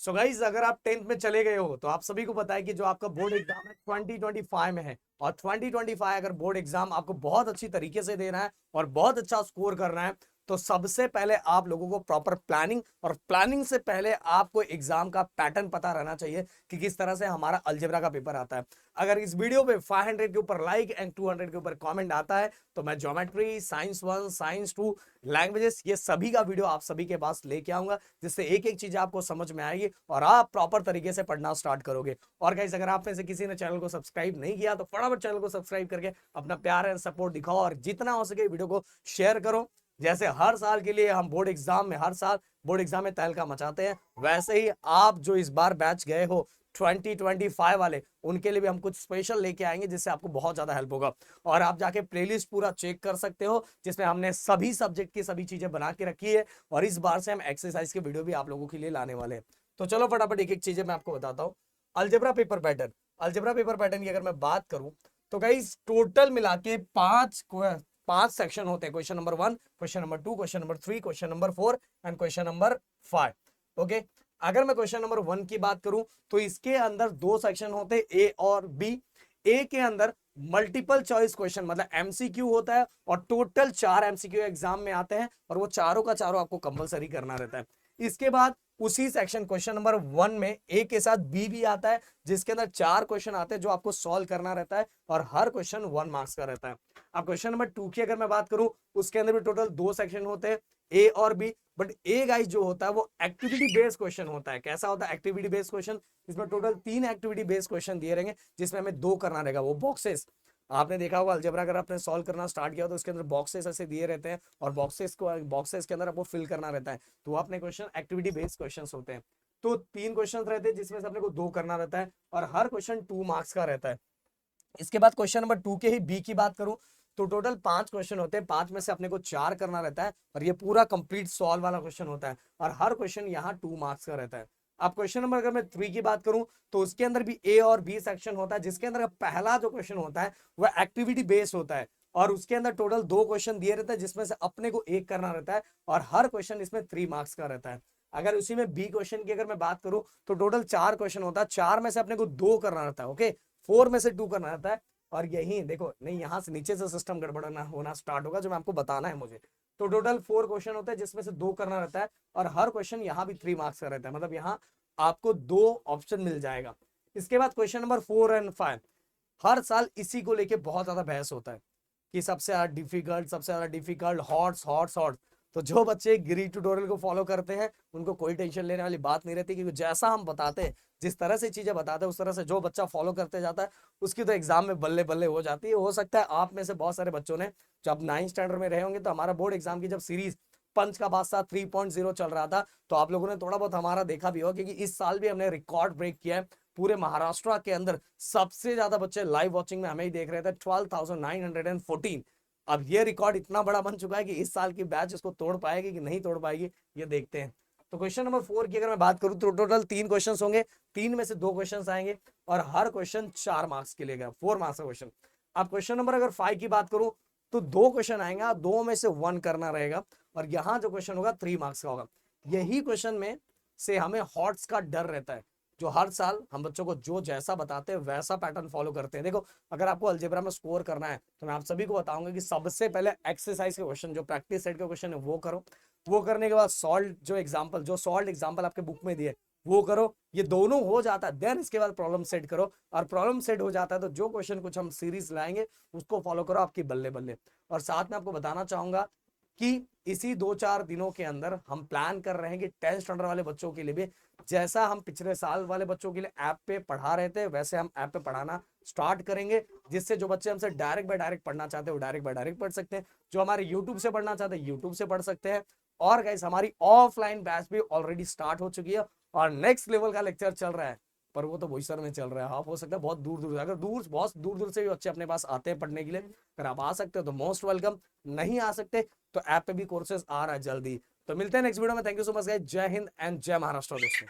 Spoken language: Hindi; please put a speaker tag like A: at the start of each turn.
A: सो गाइज अगर आप 10th में चले गए हो तो आप सभी को पता है कि जो आपका बोर्ड एग्जाम है 2025 में है। और 2025 अगर बोर्ड एग्जाम आपको बहुत अच्छी तरीके से देना है और बहुत अच्छा स्कोर करना है तो सबसे पहले आप लोगों को प्रॉपर प्लानिंग, और प्लानिंग से पहले आपको एग्जाम का पैटर्न पता रहना चाहिए कि किस तरह से हमारा अलजेब्रा का पेपर आता है। अगर इस वीडियो पे 500 के ऊपर लाइक एंड 200 के ऊपर कमेंट आता है तो मैं ज्योमेट्री, साइंस 1, साइंस 2, लैंग्वेजेस, ये सभी का वीडियो आप सभी के पास लेके आऊंगा, जिससे एक एक चीज आपको समझ में आएगी और आप प्रॉपर तरीके से पढ़ना स्टार्ट करोगे। और गाइस अगर आप में से किसी ने चैनल को सब्सक्राइब नहीं किया तो फटाफट चैनल को सब्सक्राइब करके अपना प्यार एंड सपोर्ट दिखाओ और जितना हो सके वीडियो को शेयर करो। जैसे हर साल के लिए हम बोर्ड एग्जाम में, हर साल बोर्ड एग्जाम में तहलका मचाते हैं, वैसे ही आप जो इस बार बैच गए हो 2025 वाले, उनके लिए भी हम कुछ स्पेशल लेके आएंगे जिससे आपको बहुत ज्यादा हेल्प होगा। और आप जाके प्लेलिस्ट पूरा चेक कर सकते हो जिसमें हमने सभी सब्जेक्ट की सभी चीजें बना के रखी है और इस बार से हम एक्सरसाइज के वीडियो भी आप लोगों के लिए लाने वाले हैं। तो चलो फटाफट एक एक चीजें मैं आपको बताता हूँ। Algebra paper pattern, algebra paper pattern की अगर मैं बात करूं तो गाइस टोटल मिला के पांच सेक्शन होते हैं। Question number 1, question number 2, question number 3, question number 4 and question number 5। Okay, अगर मैं क्वेश्चन नंबर 1 की बात करूं तो इसके अंदर दो सेक्शन होते हैं, ए और बी। ए के अंदर मल्टीपल चॉइस क्वेश्चन मतलब एमसीक्यू होता है और टोटल 4 एमसीक्यू एग्जाम में आते हैं और वो चारों का चारों आपको कंपलसरी करना रहता है। इसके बाद उसी सेक्शन क्वेश्चन नंबर 1 में ए के साथ बी भी आता है जिसके अंदर 4 क्वेश्चन आते हैं जो आपको सॉल्व करना रहता है और हर क्वेश्चन 1 मार्क्स का रहता है। अब क्वेश्चन नंबर 2 की अगर मैं बात करूं उसके अंदर भी टोटल 2 सेक्शन होते हैं, ए और बी। बट ए गाइस जो होता है वो एक्टिविटी बेस्ड क्वेश्चन होता है। कैसा होता है एक्टिविटी बेस्ड क्वेश्चन? इसमें टोटल 3 एक्टिविटी बेस्ड क्वेश्चन दिए रहेंगे जिसमें हमें 2 करना रहेगा। वो बॉक्सेस आपने देखा होगा, अलजेब्रा अगर आपने सॉल्व करना स्टार्ट किया तो उसके अंदर बॉक्सेस ऐसे दिए रहते हैं और बॉक्सेस के अंदर आपको फिल करना रहता है। तो वो अपने क्वेश्चन एक्टिविटी बेस्ड क्वेश्चन होते हैं। तो 3 क्वेश्चन रहते हैं जिसमें से अपने को 2 करना रहता है और हर क्वेश्चन 2 मार्क्स का रहता है। इसके बाद क्वेश्चन नंबर 2 के ही बी की बात करूं तो टोटल 5 क्वेश्चन होते हैं, 5 में से अपने को 4 करना रहता है और ये पूरा कंप्लीट सॉल्व वाला क्वेश्चन होता है और हर क्वेश्चन यहाँ 2 मार्क्स का रहता है। अब क्वेश्चन नंबर अगर मैं 3 की बात करूं तो उसके अंदर भी ए और बी सेक्शन होता है जिसके अंदर पहला जो क्वेश्चन होता है वह एक्टिविटी बेस्ड होता है और उसके अंदर टोटल 2 क्वेश्चन दिए रहते हैं जिसमें से अपने को एक करना रहता है और हर क्वेश्चन इसमें 3 मार्क्स का रहता है। अगर उसी में बी क्वेश्चन की अगर मैं बात करूं तो टोटल 4 क्वेश्चन होता है, 4 में से अपने को 2 करना रहता है। ओके, 4 में से 2 करना रहता है और यही देखो नहीं, यहां से नीचे से सिस्टम गड़बड़ना होना स्टार्ट होगा जो मैं आपको बताना है मुझे। तो टोटल 4 क्वेश्चन होते हैं जिसमें से 2 करना रहता है और हर क्वेश्चन यहाँ भी 3 मार्क्स का रहता है, मतलब यहाँ आपको 2 ऑप्शन मिल जाएगा। इसके बाद क्वेश्चन नंबर 4 एंड 5 हर साल इसी को लेके बहुत ज्यादा बहस होता है कि सबसे ज्यादा डिफिकल्ट, सबसे ज्यादा डिफिकल्ट, हॉट्स हॉट्स हॉट। तो जो बच्चे गिरी ट्यूटोरियल को फॉलो करते हैं उनको कोई टेंशन लेने वाली बात नहीं रहती क्योंकि जैसा हम बताते हैं, जिस तरह से चीजें बताते हैं उस तरह से जो बच्चा फॉलो करते जाता है उसकी तो एग्जाम में बल्ले बल्ले हो जाती है। हो सकता है आप में से बहुत सारे बच्चों ने जब 9th स्टैंडर्ड में रहे होंगे तो हमारा बोर्ड एग्जाम की जब सीरीज पंच का बादशाह 3.0 चल रहा था तो आप लोगों ने थोड़ा बहुत हमारा देखा भी होगा क्योंकि इस साल भी हमने रिकॉर्ड ब्रेक किया है। पूरे महाराष्ट्र के अंदर सबसे ज्यादा बच्चे लाइव वॉचिंग में हमें ही देख रहे थे, 12,914। अब ये रिकॉर्ड इतना बड़ा बन चुका है कि इस साल की बैच इसको तोड़ पाएगी कि नहीं तोड़ पाएगी ये देखते हैं। तो क्वेश्चन नंबर 4 की अगर मैं बात करूं तो टोटल 3 क्वेश्चंस होंगे, 3 में से 2 क्वेश्चंस आएंगे और हर क्वेश्चन 4 मार्क्स के लिए गया, 4 मार्क्स का क्वेश्चन। अब क्वेश्चन नंबर अगर 5 की बात करूं तो 2 क्वेश्चन आएंगे, 2 में से 1 करना रहेगा और यहाँ जो क्वेश्चन होगा 3 मार्क्स का होगा। यही क्वेश्चन में से हमें हॉट्स का डर रहता है जो हर साल हम बच्चों को जो जैसा बताते हैं वैसा पैटर्न फॉलो करते हैं। देखो अगर आपको अलजेब्रा में स्कोर करना है तो मैं आप सभी को बताऊंगा कि सबसे पहले एक्सरसाइज के क्वेश्चन, जो प्रैक्टिस सेट के क्वेश्चन है वो करो। वो करने के बाद सॉल्व एग्जाम्पल आपके बुक में दिए वो करो। ये दोनों हो जाता है देन इसके बाद प्रॉब्लम सेट करो और प्रॉब्लम सेट हो जाता है तो जो क्वेश्चन कुछ हम सीरीज लाएंगे उसको फॉलो करो, आपकी बल्ले बल्ले। और साथ में आपको बताना चाहूंगा कि इसी 2-4 दिनों के अंदर हम प्लान कर रहे हैं कि 10th स्टैंडर्ड वाले बच्चों के लिए भी जैसा हम पिछले साल वाले बच्चों के लिए ऐप पे पढ़ा रहे थे वैसे हम ऐप पे पढ़ाना स्टार्ट करेंगे, जिससे जो बच्चे हमसे डायरेक्ट बाय डायरेक्ट पढ़ना चाहते हैं वो डायरेक्ट बाय डायरेक्ट पढ़ सकते हैं, जो हमारे यूट्यूब से पढ़ना चाहते हैं यूट्यूब से पढ़ सकते हैं। और गाइस हमारी ऑफलाइन बैच भी ऑलरेडी स्टार्ट हो चुकी है और नेक्स्ट लेवल का लेक्चर चल रहा है, पर वो तो बोईसर में चल रहा है। आप हो सकता है बहुत दूर दूर, अगर बहुत दूर दूर से भी बच्चे अपने पास आते हैं पढ़ने के लिए, अगर आप आ सकते हो तो मोस्ट वेलकम, नहीं आ सकते तो ऐप पे भी कोर्सेज आ रहा है जल्दी। तो मिलते हैं नेक्स्ट वीडियो में। Thank you so much guys, जय हिंद एंड जय महाराष्ट्र दोस्तों।